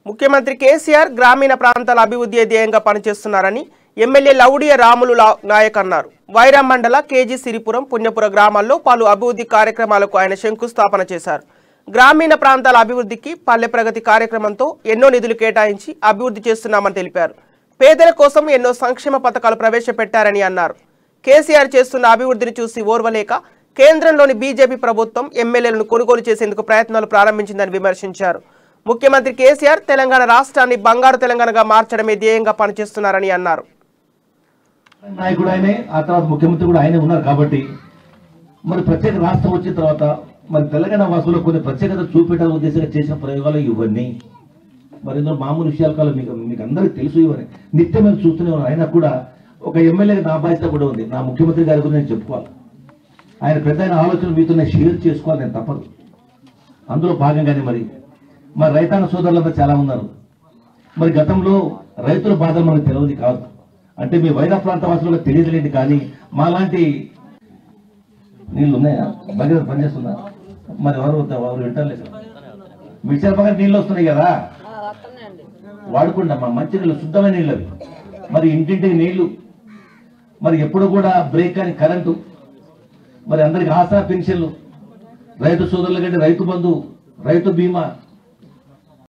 ముఖ్యమంత్రి కేసీఆర్ గ్రామీణ ప్రాంతాల అభివృద్ధి ధ్యేయంగా పనిచేస్తున్నారని ఎమ్మెల్యే లౌడియ రాములు నాయక్ అన్నారు. వైరా మండల కేజీ సిరిపురం పుణ్యపుర గ్రామాల్లో పలు అభివృద్ధి కార్యక్రమాలకు ఆయన శంకుస్థాపన చేశారు. గ్రామీణ ప్రాంతాల అభివృద్ధికి పల్లె ప్రగతి కార్యక్రమంతో ఎన్నో నిధులు కేటాయించి అభివృద్ధి చేస్తున్నామని తెలిపారు. పేదల కోసం ఎన్నో సంక్షేమ పథకాలు ప్రవేశపెట్టారని అన్నారు. కేసీఆర్ చేస్తున్న అభివృద్ధిని చూసి ఓర్వలేక కేంద్రంలోని బీజేపీ ప్రభుత్వం ఎమ్మెల్యేలను కొనుగోలు చేసేందుకు ప్రయత్నాలు ప్రారంభించిందని విమర్శించారు. ముఖ్యమంత్రి కేసీఆర్ తెలంగాణ రాష్ట్రాన్ని బంగారు తెలంగాణగా మార్చడమే ధ్యేయంగా పనిచేస్తున్నారని అన్నారు. నాయకుడు ఆయనే, ఆ తర్వాత ముఖ్యమంత్రి కూడా ఆయనే ఉన్నారు కాబట్టి మరి ప్రత్యేక రాష్ట్రం వచ్చిన తర్వాత మరి తెలంగాణ వాసులకు కొన్ని ప్రత్యేకత చూపెట్టాలని ఉద్దేశంగా చేసిన ప్రయోగాలు ఇవన్నీ. మరి ఇందులో మామూలు విషయాల కాలం మీకు అందరికీ తెలుసు. ఇవన్నీ నిత్యం మేము చూస్తూనే ఉన్నాం. అయినా కూడా ఒక ఎమ్మెల్యేకి నా బాధ్యత కూడా ఉంది. నా ముఖ్యమంత్రి గారి గురించి నేను చెప్పుకోవాలి. ఆయన పెద్ద ఆలోచనలు మీతో నేను షేర్ చేసుకోవాలి, నేను తప్పదు. అందులో భాగంగానే మరి రైతాంగ సోదరులంతా చాలా ఉన్నారు. మరి గతంలో రైతుల బాధలు మనకు తెలియదు కాదు, అంటే మీ వైరా ప్రాంత వాసులకు తెలియదులేండి. కానీ మాలాంటి నీళ్ళు ఉన్నాయా? భగీరథ పనిచేస్తుందా? మరి ఎవరు వింటలేదు. మిక్సర్ పక్కన నీళ్ళు వస్తున్నాయి కదా, వాడుకుండా మా మంచి నీళ్ళు, శుద్ధమైన నీళ్ళు అవి. మరి ఇంటింటికి నీళ్లు, మరి ఎప్పుడు కూడా బ్రేక్ అని కరెంటు, మరి అందరికి ఆసరా పెన్షన్లు, రైతు సోదరుల కంటే రైతు బంధు, రైతు బీమా,